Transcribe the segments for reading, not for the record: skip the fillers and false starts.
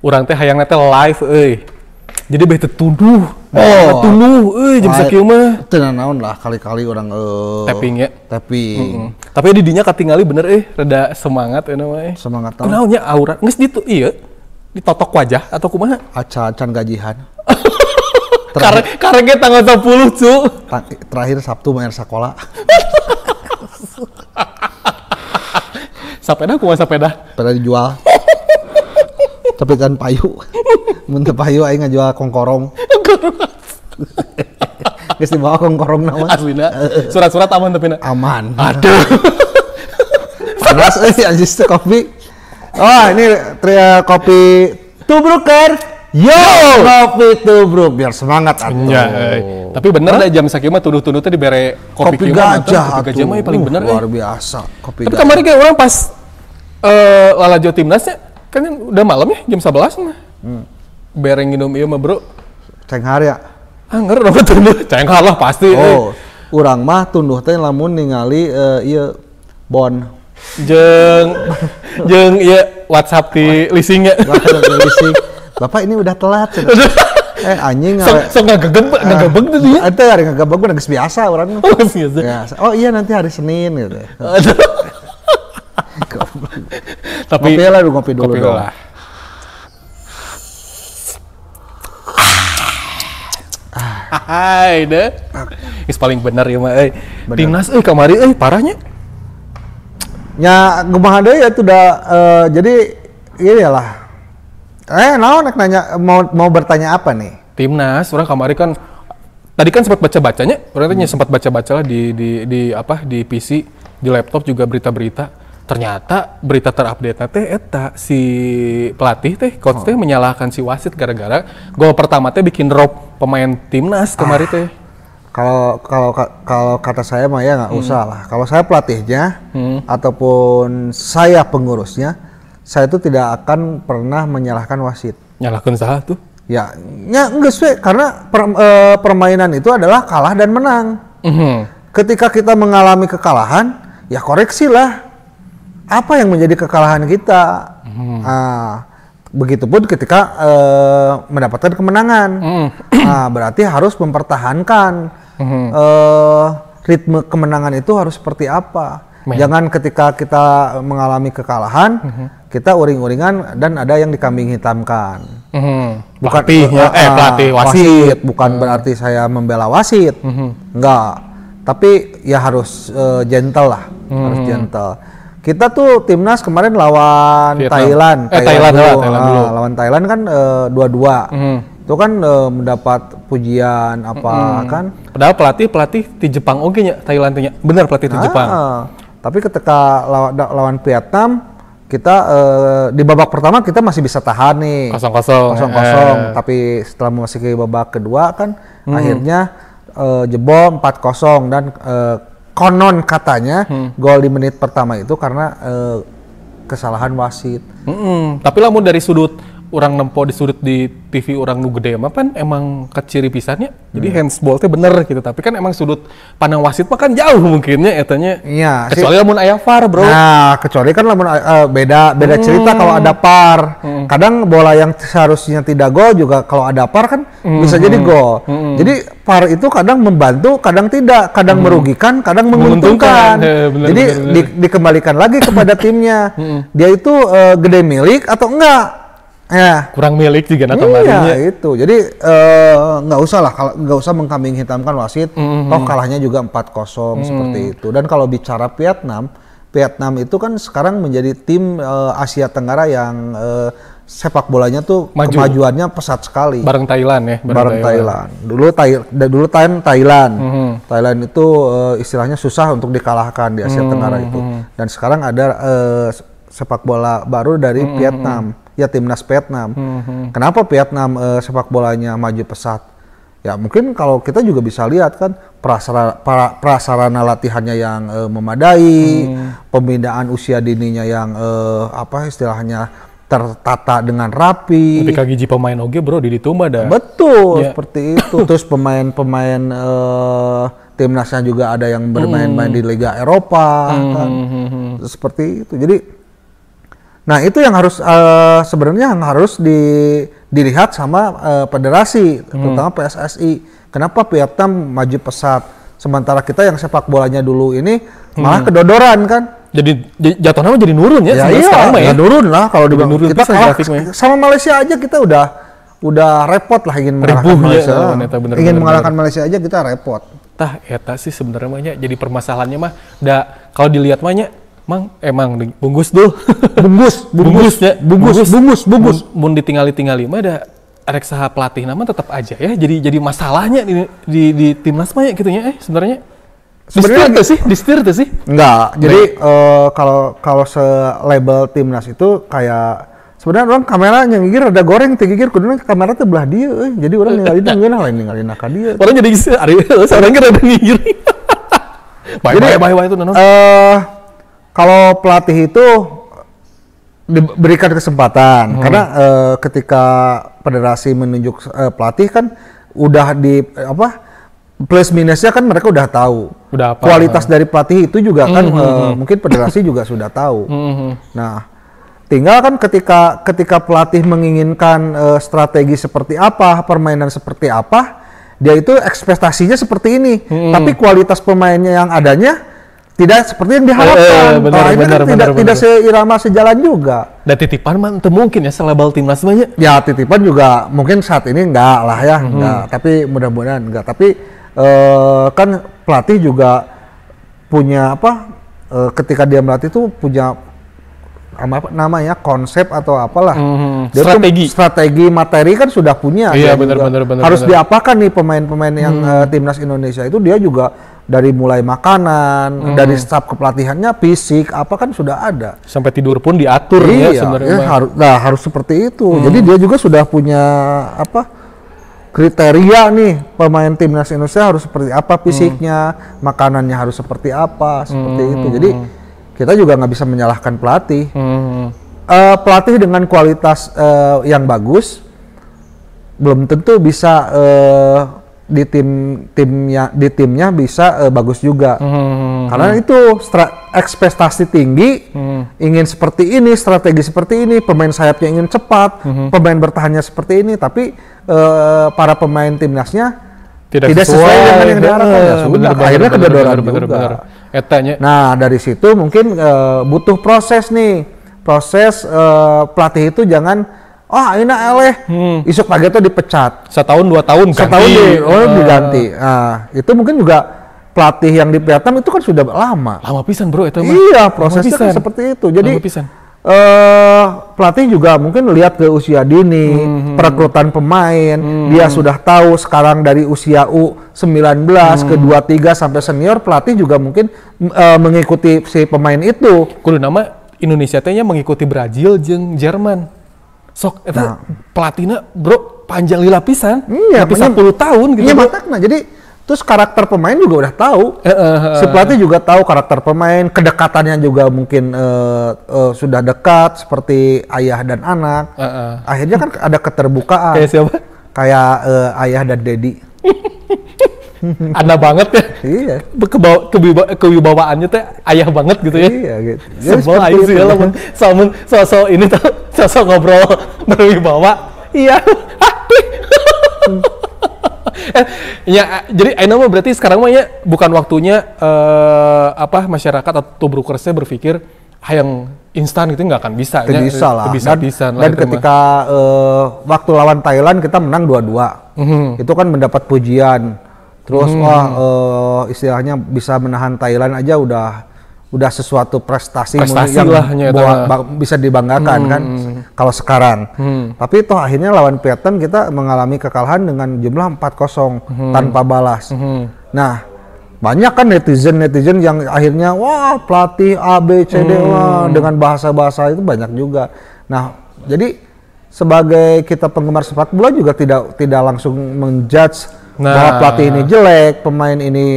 urang teh hayang teh live jadi beh tuduh jam sakieu mah teu naon lah kali-kali orang tapping ya tapping. Tapi di dinya katingali bener rada semangat mah Semangat naon nya aura geus ditu ieu ditotok wajah atau kumaha acan gajihan. Karena tanggal 10 cu. Terakhir Sabtu bayar sekolah. Sepeda kumaha sepeda? Sepeda dijual. Tapi kan payu. Mun teu payu aing ngajual kongkorong. Geus dibawa kongkorong nama. Aslina. Surat-surat aman tapi aman. Aduh. Panas anjing teh kopi. Oh, ini kopi Tubruker. Yo, kopi tubruk biar semangat atuh. Ya, tapi bener deh jam sakieu mah tuduh-tuduh teh dibere kopi gajah. Kopi gajah mah paling bener luar biasa. Kopi tapi gajah. kemarin kayak orang pas lalajo timnasnya kan udah malam ya jam 11 mah. Bereng minum ieu mah, Bro. Cenghar ya. Anger apa tunduh? Cenghar lah pasti. Urang mah tunduh teh lamun ningali ieu bon. Jeung ieu WhatsApp di leasingnya. Leasing. Bapak ini udah telat. Anjing sok ngagabeg tuh dia. Ente hari ngagabeg mah geus biasa urang. Ya, oh iya nanti hari Senin gitu. Tapi ngopi dulu dong. Hai deh. Is paling bener ya mah Timnas kamari parahnya. Nya kumaha deui atuh da jadi iyalah. Naon nak nanya mau bertanya apa nih? Timnas, orang kemarin kan tadi kan sempat baca-bacanya, orang tanya sempat baca-baca lah di PC, di laptop juga berita-berita. Ternyata berita terupdate teh eta si pelatih teh coach teh menyalahkan si wasit gara-gara gol pertama teh bikin drop pemain Timnas kemarin teh. Kalau kata saya mah ya nggak usah lah. Kalau saya pelatihnya ataupun saya pengurusnya, saya itu tidak akan pernah menyalahkan wasit. Nyalahkan salah tuh? Ya enggak sih, karena permainan itu adalah kalah dan menang. Ketika kita mengalami kekalahan, ya koreksilah apa yang menjadi kekalahan kita. Begitupun ketika mendapatkan kemenangan, berarti harus mempertahankan ritme kemenangan itu harus seperti apa. Jangan ketika kita mengalami kekalahan, kita uring-uringan dan ada yang dikambing hitamkan. Bukan pelatih wasit. Bukan berarti saya membela wasit. Enggak. Tapi ya harus gentle lah. Harus gentle. Kita tuh timnas kemarin lawan Thailand. Thailand dulu. Lawan Thailand kan 2-2. Itu kan mendapat pujian apa kan. Padahal pelatih di Jepang nya Thailandnya. Benar pelatih di Jepang. Tapi ketika lawan Vietnam, kita di babak pertama kita masih bisa tahan nih 0-0. Tapi setelah memasuki babak kedua kan akhirnya jebol 4-0 dan konon katanya gol di menit pertama itu karena kesalahan wasit. Tapi lamun dari sudut orang nempo di sudut di TV orang nu gede mah kan emang keciri pisannya. Jadi handsball teh bener gitu, tapi kan emang sudut pandang wasit mah kan jauh mungkinnya etanya. Iya, kecuali lamun aya VAR, Bro. Nah, kecuali kan lamun beda cerita kalau ada VAR. Kadang bola yang seharusnya tidak gol juga kalau ada VAR kan bisa jadi gol. Jadi VAR itu kadang membantu, kadang tidak, kadang merugikan, kadang menguntungkan. Jadi dikembalikan lagi kepada timnya. Dia itu gede milik atau enggak? Ya, kurang milik juga kemarinnya. Iya, itu. Jadi nggak usah mengkambing hitamkan wasit. Toh kalahnya juga 4-0 seperti itu. Dan kalau bicara Vietnam itu kan sekarang menjadi tim Asia Tenggara yang sepak bolanya tuh kemajuannya pesat sekali. Bareng Thailand ya. Bareng Thailand. Dulu Thailand. Thailand itu istilahnya susah untuk dikalahkan di Asia Tenggara itu. Dan sekarang ada sepak bola baru dari Vietnam. Ya timnas Vietnam. Kenapa Vietnam sepak bolanya maju pesat? Ya mungkin kalau kita juga bisa lihat kan prasarana latihannya yang memadai, pembinaan usia dininya yang istilahnya tertata dengan rapi. Ketika giji pemain oge bro di ditu mah dah. Betul, seperti itu. Terus pemain timnasnya juga ada yang bermain-main di Liga Eropa kan. Seperti itu. Jadi Nah itu yang harus sebenarnya yang harus dilihat sama federasi, terutama PSSI. Kenapa Vietnam maju pesat, sementara kita yang sepak bolanya dulu ini malah kedodoran kan? Jadi jatuhnya jadi nurun ya? Ya iya, ya nurun lah kalau kita kalah sama Malaysia aja kita udah repot lah ingin mengalahkan Malaysia. Ingin mengalahkan Malaysia aja kita repot. Tah eta sih sebenarnya jadi permasalahannya mah kalau dilihat mahnya emang bungkus dulu. bungkus. Mun ditinggali mah ada saha pelatih nama tetap aja ya. Jadi masalahnya di timnas mah ya gitu ya sebenarnya. Distir sih? Enggak. Jadi kalau se-label timnas itu kayak sebenarnya orang kamera nyengir ada goreng tigigir kuduna kamera teh belah dia jadi orang ninggalin ka dia. Orang jadi seorang kira ada ngir. Bye itu nono. Kalau pelatih itu diberikan kesempatan karena ketika federasi menunjuk pelatih kan udah plus minusnya kan mereka udah tahu. Kualitas dari pelatih itu juga kan mungkin federasi juga sudah tahu. Nah, tinggal kan ketika pelatih menginginkan strategi seperti apa, permainan seperti apa, dia itu ekspektasinya seperti ini. Tapi kualitas pemainnya yang adanya tidak seperti yang diharapkan. Tidak seirama sejalan juga. Dan titipan mah itu mungkin ya selebal timnas banyak. Ya titipan juga mungkin saat ini enggak lah ya, enggak. Tapi mudah-mudahan enggak. Tapi kan pelatih juga punya ketika dia melatih itu punya namanya konsep atau apalah. Strategi materi kan sudah punya. Iya benar. Harus diapakan nih pemain-pemain yang timnas Indonesia itu dia juga dari mulai makanan, dari staf kepelatihannya, fisik, apa kan sudah ada. Sampai tidur pun diatur ya sebenarnya. Harus seperti itu. Jadi dia juga sudah punya kriteria nih pemain timnas Indonesia harus seperti apa fisiknya, makanannya harus seperti apa, seperti itu. Jadi kita juga nggak bisa menyalahkan pelatih. Pelatih dengan kualitas yang bagus belum tentu bisa di timnya bisa bagus juga. Karena itu ekspektasi tinggi, ingin seperti ini, strategi seperti ini, pemain sayapnya ingin cepat, pemain bertahannya seperti ini, tapi para pemain timnasnya tidak sesuai dengan yang diharapkan. Ya sudah, akhirnya kedodoran juga. Nah dari situ mungkin butuh proses nih, pelatih itu jangan ini eleh, isuk pagi itu dipecat. Setahun 2 tahun diganti. Nah, itu mungkin juga pelatih yang di Vietnam itu kan sudah lama. Lama pisan bro itu mah. Iya, prosesnya kan seperti itu. Jadi pelatih juga mungkin lihat ke usia dini, perekrutan pemain, dia sudah tahu sekarang dari usia U19 ke 23 sampai senior, pelatih juga mungkin mengikuti si pemain itu. Kudu nama Indonesia tehnya mengikuti Brazil jeung Jerman. Sok, itu pelatihnya bro panjang lila pisan, tapi 10 tahun gitu. Iya matakna, jadi terus karakter pemain juga udah tahu. Si pelatih juga tahu karakter pemain, kedekatannya juga mungkin sudah dekat seperti ayah dan anak. Akhirnya kan ada keterbukaan. Kayak siapa? Kayak ayah dan Dedi. Anda banget ya. Iya. Kewibawaannya teh ayah banget gitu ya. Iya gitu. Sebel aja sih ya lamun sosok ini tuh sosok ngobrol berwibawa. Iya. Ya, jadi ayeuna mah berarti sekarang mah ya bukan waktunya masyarakat atau brokersnya berpikir yang instan itu nggak akan bisa. Tidak bisa lah. Dan ketika waktu lawan Thailand kita menang 2-2. Itu kan mendapat pujian. Terus istilahnya bisa menahan Thailand aja udah sesuatu prestasi yang bisa dibanggakan kan kalau sekarang. Tapi toh akhirnya lawan Vietnam kita mengalami kekalahan dengan jumlah 4-0 tanpa balas. Nah, banyak kan netizen yang akhirnya pelatih A B C D dengan bahasa-bahasa itu banyak juga. Nah, jadi sebagai kita penggemar sepak bola juga tidak langsung menjudge bahwa pelatih ini jelek,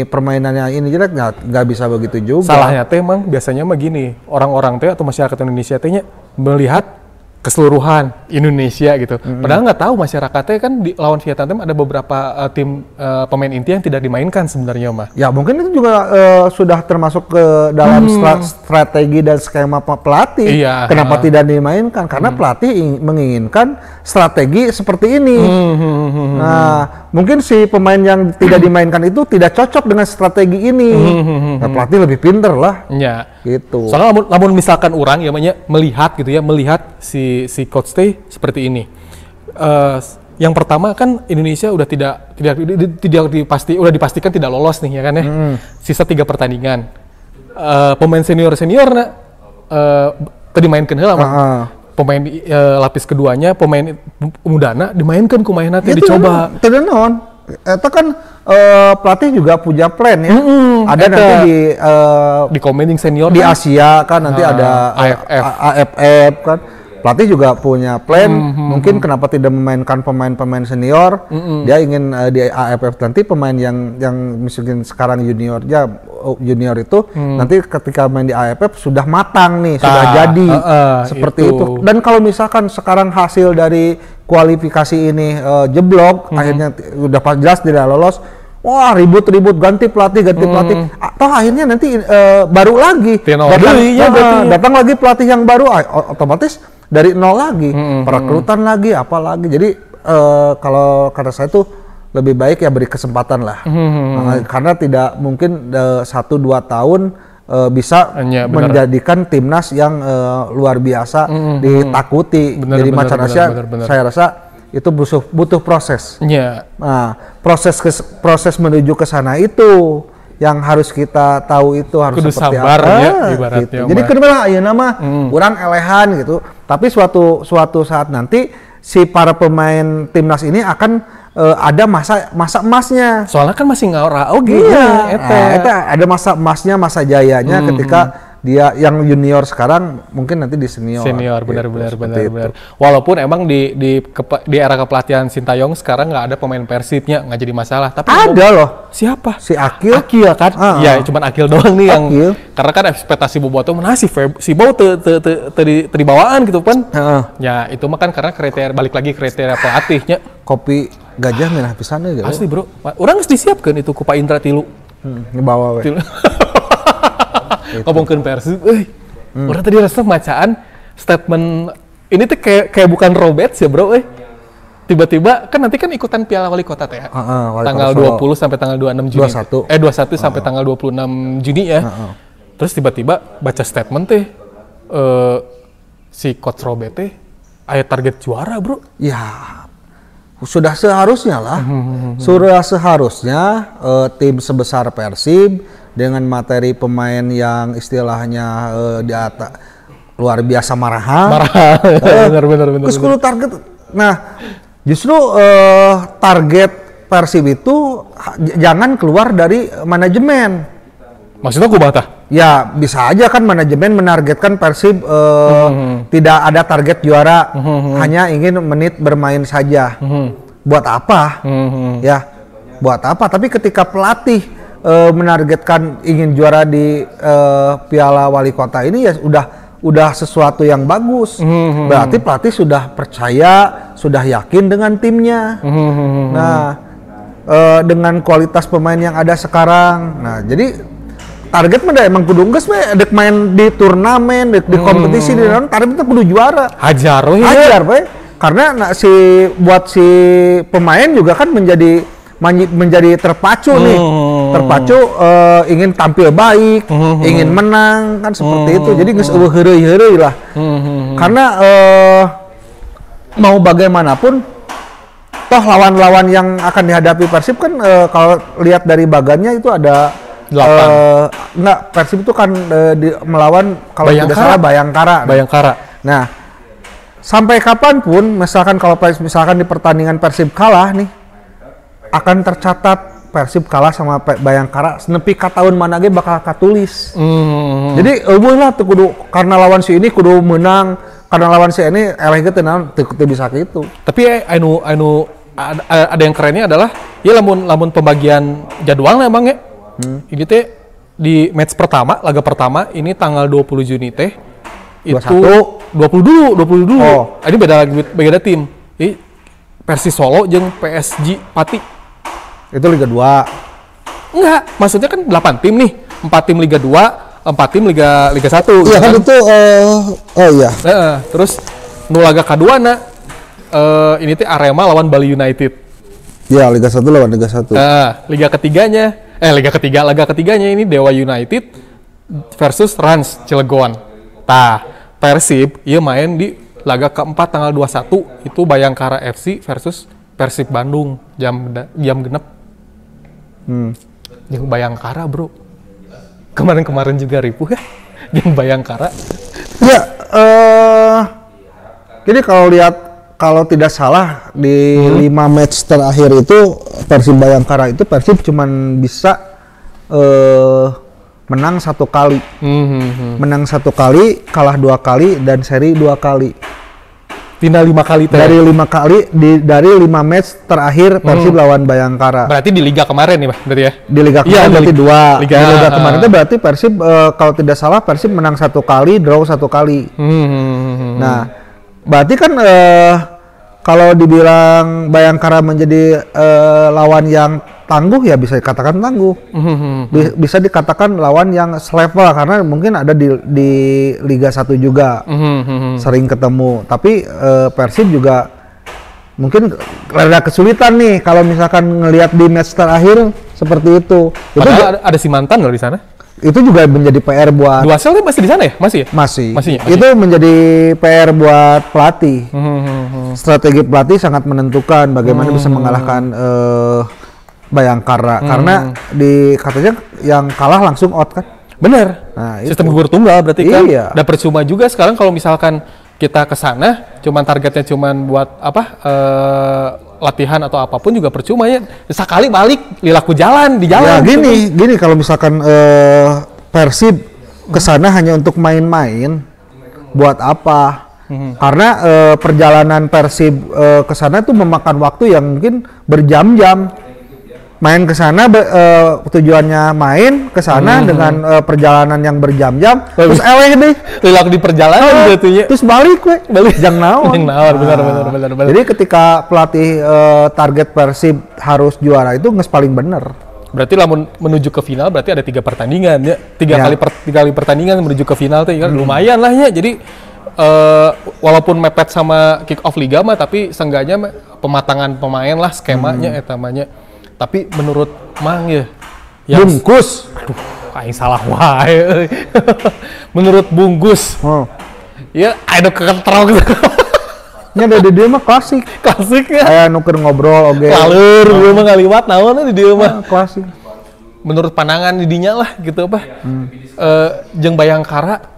permainannya ini jelek, nggak bisa begitu juga. Salahnya teh emang biasanya mah gini, orang-orang teh atau masyarakat Indonesia tehnya melihat keseluruhan Indonesia gitu. Padahal nggak tahu masyarakatnya kan di lawan Vietnam ada beberapa tim pemain inti yang tidak dimainkan sebenarnya mah. Ya mungkin itu juga sudah termasuk ke dalam strategi dan skema pelatih. Iya. Kenapa tidak dimainkan? Karena pelatih menginginkan strategi seperti ini. Nah, mungkin si pemain yang tidak dimainkan itu tidak cocok dengan strategi ini. Nah, pelatih lebih pinter lah. Iya. Gitu. Soalnya namun misalkan orang ya melihat gitu ya, melihat si coach teh seperti ini. Yang pertama kan Indonesia udah udah dipastikan tidak lolos nih ya kan ya. Sisa 3 pertandingan. Pemain senior tadi mainkan heula pemain lapis keduanya, pemain mudana dimainkan kumaha teh dicoba. Tidak naon. Eta kan pelatih juga punya plan ya. Ada nanti di commanding senior di kan? Asia kan nanti ada AFF kan. Pelatih juga punya plan, mungkin kenapa tidak memainkan pemain-pemain senior, dia ingin di AFF nanti pemain yang mungkin sekarang junior itu, nanti ketika main di AFF sudah matang nih, sudah jadi, seperti itu. Dan kalau misalkan sekarang hasil dari kualifikasi ini jeblok, akhirnya udah jelas tidak lolos, wah ribut-ribut ganti pelatih, atau akhirnya nanti baru lagi, datang lagi pelatih yang baru, otomatis dari nol lagi, perekrutan lagi, apa lagi. Jadi kalau kata saya tuh lebih baik ya beri kesempatan lah, karena tidak mungkin 1-2 tahun bisa menjadikan timnas yang luar biasa ditakuti. Jadi macam Asia, saya rasa itu butuh proses. Nah, proses menuju ke sana itu yang harus kita tahu, itu harus kudu seperti sabar, apa ya, ibaratnya gitu. Jadi kenapa ayeuna nama kurang elehan gitu. Tapi suatu saat nanti si para pemain timnas ini akan ada masa emasnya. Soalnya kan masih ngora eta ada masa emasnya, masa jayanya ketika dia yang junior sekarang mungkin nanti di senior benar. Walaupun emang di era kepelatihan Sintayong sekarang nggak ada pemain Persibnya, nggak jadi masalah. Tapi ada loh. Siapa? Si Akil kan? Iya, cuman Akil doang nih yang karena kan ekspektasi bobotoh mana si Bau teu bawaan gitu kan. Ya itu mah kan karena balik lagi kriteria pelatihnya. Kopi gajah merah pisan gitu. Asli bro, orang harus disiapkan itu ku Pak Indra tilu. Ngebawa we. Ngomongkeun Persib, orang tadi rasa bacaan statement ini tuh kayak bukan Roberts ya bro, tiba-tiba kan nanti kan ikutan Piala Wali Kota teh, tanggal 20 sampai tanggal 26 Juni, 21 sampai tanggal 26 Juni ya, terus tiba-tiba baca statement teh, si Coach Robert teh, aya target juara bro. Ya, sudah seharusnya lah, tim sebesar Persib dengan materi pemain yang istilahnya di atas luar biasa marahan. Benar. Terus target, nah justru target Persib itu jangan keluar dari manajemen. Maksudnya kumaha? Ya bisa aja kan manajemen menargetkan Persib tidak ada target juara, hanya ingin menit bermain saja. Buat apa? Ya, buat apa? Tapi ketika pelatih menargetkan ingin juara di Piala Wali Kota ini ya udah sesuatu yang bagus. Berarti pelatih sudah percaya, sudah yakin dengan timnya. Nah, dengan kualitas pemain yang ada sekarang. Nah, jadi target mah emang kudu geus we dek main di turnamen, di kompetisi di dalam target itu kudu juara. Hajar we. Karena buat si pemain juga kan menjadi terpacu nih. Terpacu ingin tampil baik, ingin menang kan seperti itu. Jadi geus eueuh heureuy lah. Karena mau bagaimanapun toh lawan-lawan yang akan dihadapi Persib kan kalau lihat dari bagannya itu ada 8. Persib itu kan melawan kalau tidak salah Bayangkara. Nah, sampai kapanpun misalkan di pertandingan Persib kalah nih akan tercatat Persib kalah sama Bayangkara nepi ka tahun mana ge bakal katulis. Jadi eueuh lah teu kudu karena lawan si ini kudu menang, karena lawan si ini eleh ge teu bisa gitu. Tapi ada yang kerennya adalah ya lamun pembagian jadwalnya emang ya. Ini teh di match pertama, laga pertama ini tanggal 20 Juni teh Itu 20 dulu. Oh. Ini beda tim. Ini Persis Solo jeung PSG Pati. Itu Liga 2. Enggak, maksudnya kan 8 tim nih. 4 tim Liga 2, 4 tim Liga 1. Iya kan itu oh iya. Terus nu laga kaduana ini teh Arema lawan Bali United. Iya, Liga 1 lawan Liga 1. Laga ketiganya ini Dewa United versus Rans Cilegon. Persib ieu main di laga keempat tanggal 21 itu Bayangkara FC versus Persib Bandung jam genep. Yang Bayangkara, Bro. Kemarin juga ripuh ya. Yang Bayangkara. Ya, jadi kalau tidak salah di 5 match terakhir itu Persib Bayangkara itu Persib cuman bisa menang 1 kali. Menang 1 kali, kalah 2 kali dan seri 2 kali. Final 5 kali teh. Dari 5 match terakhir Persib lawan Bayangkara. Berarti di liga kemarin nih, Pak, berarti ya? Di liga kemarin berarti 2. Liga, di liga kemarin itu berarti Persib kalau tidak salah Persib menang 1 kali, draw 1 kali. Nah, berarti kan kalau dibilang Bayangkara menjadi lawan yang tangguh ya bisa dikatakan tangguh. Bisa dikatakan lawan yang selevel karena mungkin ada di Liga 1 juga. Sering ketemu. Tapi Persib juga mungkin rada kesulitan nih kalau misalkan ngelihat di match terakhir seperti itu. Padahal ada si mantan loh di sana. Itu juga menjadi PR buat Duasel masih di sana ya? Masih ya? Masih. Masih. Itu menjadi PR buat pelatih. Strategi pelatih sangat menentukan bagaimana bisa mengalahkan Bayangkara karena katanya yang kalah langsung out kan. Bener. Nah, sistem gugur tunggal berarti kan. Iya. Dan percuma juga sekarang kalau misalkan kita ke sana targetnya buat latihan atau apapun juga percuma ya. Sekali balik lilaku jalan di jalan. Ya gini kalau misalkan Persib ke sana hanya untuk main-main buat apa? Karena perjalanan Persib ke sana tuh memakan waktu yang mungkin berjam-jam. Main ke sana tujuannya main ke sana dengan perjalanan yang berjam-jam terus deh lilaku di perjalanan gitu ya. Terus balik jang naon. Benar. Jadi ketika pelatih target Persib harus juara itu nges paling bener. Berarti lamun menuju ke final berarti ada 3 pertandingan ya. 3 kali pertandingan menuju ke final tuh kan lumayan lah ya. Jadi walaupun mepet sama kick off liga mah tapi seenggaknya pematangan pemain lah skemanya etamanya. Tapi menurut Mang ya Bungkus. Aduh, aing salah wae. Menurut Bungkus. Ya, aduh kekentrol gitu. Nya dari dia mah klasik. Klasik ya. Kayak nuker ngobrol oge. Lalur, dia mah ngaliwat naon di dia mah. Klasik. Menurut pandangan didinya lah gitu apa. Jeung Bayangkara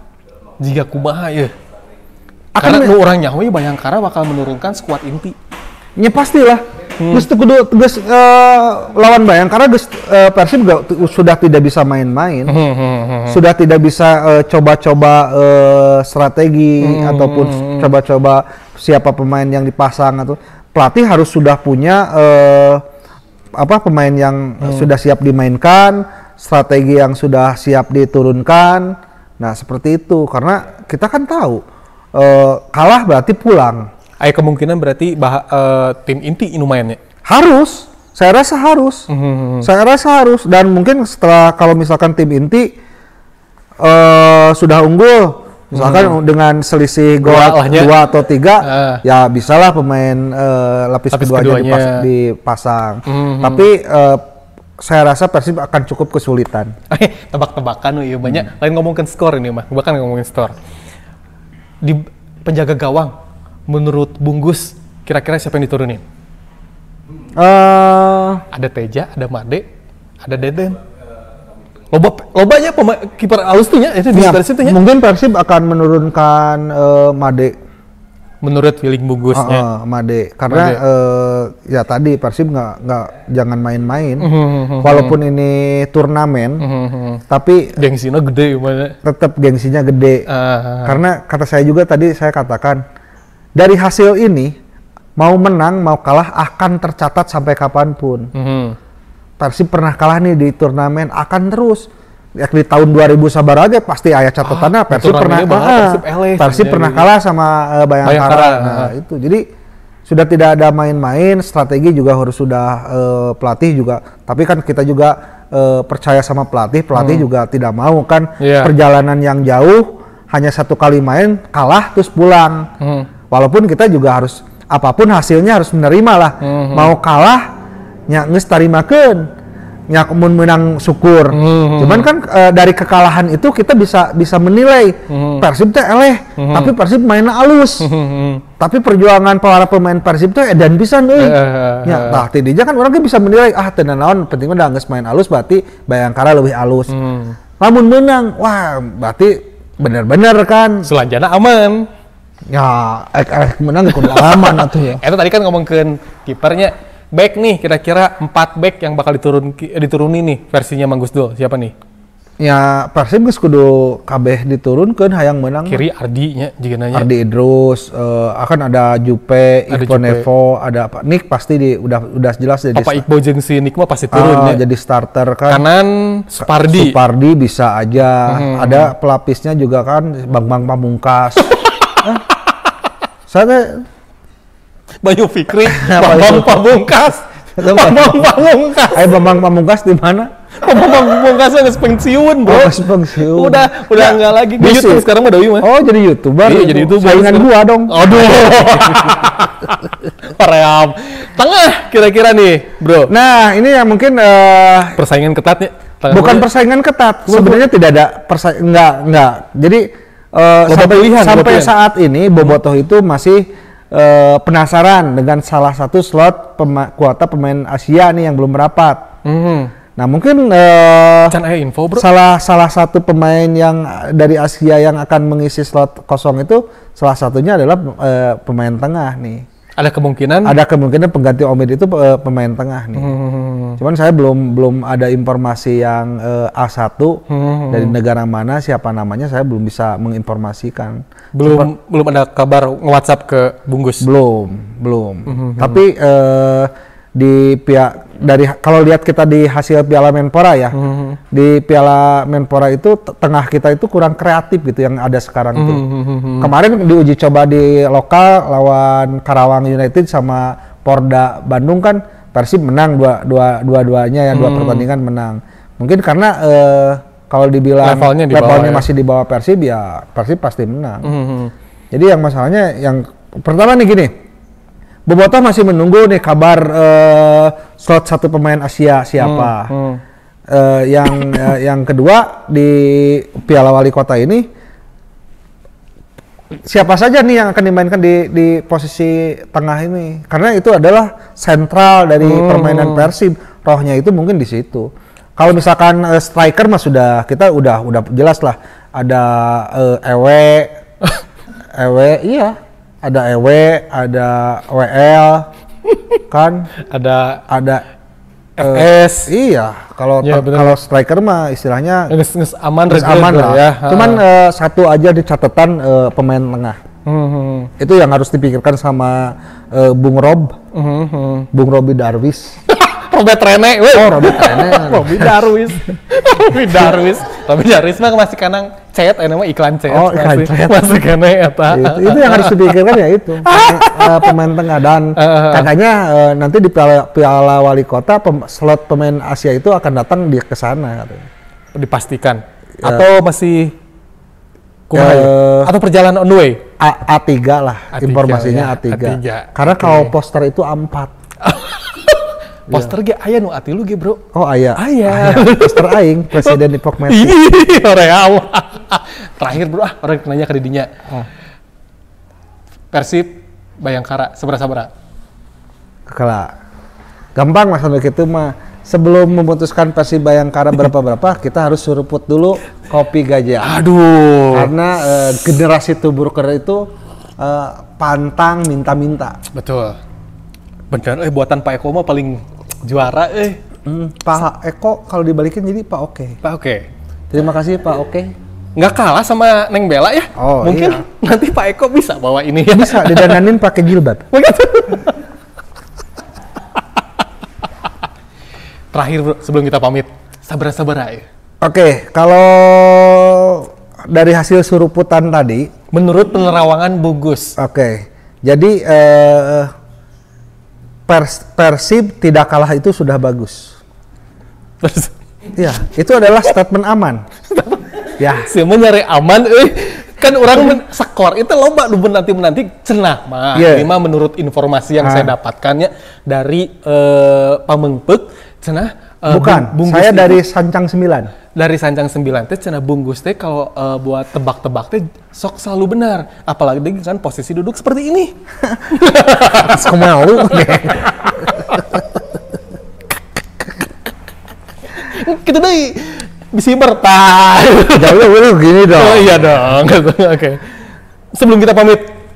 jika kumaha ya. Karena nu urang nyaho Bayangkara bakal menurunkan skuad inti. Nya pastilah. Geus lawan Bayangkara Persib sudah tidak bisa main-main. Sudah tidak bisa coba-coba strategi ataupun coba-coba siapa pemain yang dipasang atau pelatih harus sudah punya pemain yang sudah siap dimainkan, strategi yang sudah siap diturunkan. Nah, seperti itu karena kita kan tahu kalah berarti pulang. Ada kemungkinan berarti tim inti lumayan ya? Harus, saya rasa harus. Saya rasa harus dan mungkin setelah kalau misalkan tim inti sudah unggul, misalkan dengan selisih gol 2 atau 3, ya bisalah pemain lapis keduanya dipasang. Tapi saya rasa Persib akan cukup kesulitan. Tebak-tebakan ya banyak. Lain ngomongin skor ini mah, bahkan ngomongin skor. Di penjaga gawang. Menurut Bungkus, kira-kira siapa yang diturunin? Ada Teja, ada Made, ada Deden. Lobanya kiper alus tuh ya, itu di Persib tuh ya. Mungkin Persib akan menurunkan Made. Menurut feeling Bungkusnya. Made, karena ya tadi Persib nggak jangan main-main. Walaupun ini turnamen, tapi gengsinya gede gimana? Tetap gengsinya gede. Karena kata saya juga tadi saya katakan. Dari hasil ini, mau menang, mau kalah akan tercatat sampai kapanpun. Persib pernah kalah nih di turnamen, akan terus. di tahun 2000 sabar aja pasti aya catatannya Persib pernah Persib pernah kalah sama Bayangkara. Nah, itu. Jadi sudah tidak ada main-main, strategi juga harus sudah pelatih juga. Tapi kan kita juga percaya sama pelatih juga tidak mau kan perjalanan yang jauh hanya 1 kali main kalah terus pulang. Walaupun kita juga harus apapun hasilnya harus menerima lah. Mau kalah nya geus tarimakeun. Ya mun menang syukur. Cuman kan dari kekalahan itu kita bisa menilai Persib teh eleh, tapi Persib mainnya alus. Tapi perjuangan para pemain Persib teh edan pisan euy. Ya tah tidinya kan orang bisa menilai teu naon penting mah geus main alus berarti Bayangkara lebih alus. Lamun menang, wah berarti bener-bener kan selanjana aman. Ya menang kudu aman atuh ya. Eta tadi kan ngomongkeun kipernya. Back nih, kira-kira 4 back yang bakal dituruni nih versinya Mang Gusdul. Siapa nih? Ya Persib geus kudu kabeh diturunkeun hayang menang. Kiri Ardi nya juga nanya. Ardi Idrus, akan ada Jupe, Iqbal Nevo, ada apa? Nick pasti udah jelas jadi. Papa Iqbal jeung si Nick mah pasti turun ya. Jadi starter kan. Kanan Supardi. Supardi bisa aja. Ada pelapisnya juga kan Bambang Pamungkas. Saya Bayu Fikri, Bambang Pamungkas. Bambang Pamungkas. Bambang Pamungkas di mana? Bambang Pamungkas geus pensiun, Bro. Pensiun. Udah enggak lagi di YouTube sekarang mah Doi mah. Oh, jadi YouTuber. Iya, jadi YouTuber. Saingan gua dong. Aduh. Paream. Tengah kira-kira nih, Bro. Nah, ini yang mungkin persaingan ketatnya. Bukan persaingan ketat. Sebenarnya tidak ada enggak. Jadi sampai saat ini Bobotoh itu masih penasaran dengan salah satu slot kuota pemain Asia nih yang belum merapat. Nah mungkin info, Bro. salah satu pemain yang dari Asia yang akan mengisi slot kosong itu salah satunya adalah pemain tengah nih. Ada kemungkinan pengganti Omid itu pemain tengah nih. Cuman saya belum ada informasi yang A1 dari negara mana, siapa namanya saya belum bisa menginformasikan. Belum ada kabar nge-WhatsApp ke Bunggus. Belum. Tapi di pihak dari kalau lihat kita di hasil Piala Menpora ya, di Piala Menpora itu tengah kita itu kurang kreatif gitu yang ada sekarang itu. Kemarin diuji coba di lokal lawan Karawang United sama Porda Bandung kan Persib menang dua-duanya ya, 2 pertandingan menang. Mungkin karena kalau dibilang levelnya masih di bawah Persib ya Persib pasti menang. Jadi yang masalahnya yang pertama nih gini. Bobotoh masih menunggu nih kabar slot 1 pemain Asia siapa. Yang kedua di Piala Wali Kota ini siapa saja nih yang akan dimainkan di posisi tengah ini, karena itu adalah sentral dari permainan Persib. Rohnya itu mungkin di situ. Kalau misalkan striker mah kita udah jelas lah ada Ewe iya. Ada Ewe, ada WL, kan? Ada FS. Iya, kalau striker mah istilahnya aman lah ya. Cuman satu aja di catatan pemain tengah. Itu yang harus dipikirkan sama Bung Robi Darwis. Robert Rene, Robi Darwis mah masih kanang cet, nama iklan cet. Oh, iklan cet. Masih kene eta. Itu yang harus dipikirkan ya itu. Pemain tengah dan katanya nanti di Piala Wali Kota slot pemain Asia itu akan datang ke sana katanya. Dipastikan. Atau masih atau perjalanan on the way? A3 lah, informasinya A3. Karena kalau poster itu A4. Poster ge aya nu ati lu ge, Bro. Oh, aya. Poster aing presiden Ipok Messi. Real. Terakhir, Bro, orang nanya ke didinya. Persib Bayangkara sabaraha? Kala. Gampang masalah gitu mah. Sebelum memutuskan Persib Bayangkara berapa kita harus suruput dulu kopi gajah. Aduh. Karena generasi tuburker itu pantang minta-minta. Betul. Beneran, buatan Pak Eko mah paling juara, Pak Eko kalau dibalikin jadi Pak Oke. Pak Oke. Terima kasih Pak Oke. Nggak kalah sama Neng Bella ya? Oh, mungkin iya. nanti Pak Eko bisa bawa ini ya. Bisa didananin pakai jilbab. Begitu. Terakhir, Bro, sebelum kita pamit, sabar ya. Oke, kalau dari hasil suruputan tadi, Menurut penerawangan Bugus. oke, jadi Persib tidak kalah itu sudah bagus. Terus Ya, itu adalah statement aman. Ya, sih nyari aman, kan orang skor itu loba nu menanti cenah mah. Yeah. Ini mah menurut informasi yang saya dapatkannya dari Pamengpeuk cenah bukan. Bunggus Saya itu- dari Sancang 9. dari Sancang 9 teh cenah Bunggus teh kalau buat tebak-tebak teh sok selalu benar. Apalagi kan posisi duduk seperti ini. Mau. Kita deh bisa bertahan. Jauh gini dong. Oh iya dong. Oke.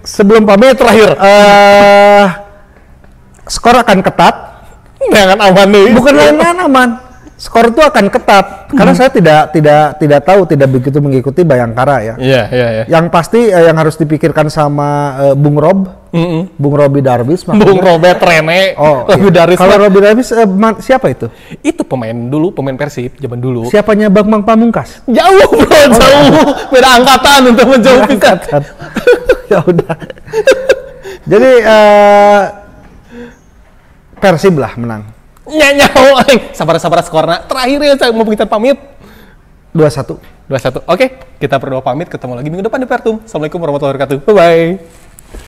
Sebelum pamit terakhir. Skor akan ketat. Jangan aman nih. Bukan lain aman. Skor itu akan ketat karena saya tidak tahu, tidak begitu mengikuti Bayangkara ya. Iya. Yang pasti yang harus dipikirkan sama Bung Rob, Bung Robi Darwis. Bung Robert Rene. Iya. Daris. Kalau Robi Darwis siapa itu? Itu pemain Persib zaman dulu. Siapanya Bang Pamungkas? Jauh bro, jauh. Beda angkatan untuk menjauh pisan. Ya udah. Jadi Persib lah menang. Nyawa, sabar skorna. Terakhir ya saya mau kita pamit. 2-1. 2-1. Oke, kita berdua pamit. Ketemu lagi minggu depan di Pertum. Assalamualaikum warahmatullahi wabarakatuh. Bye bye.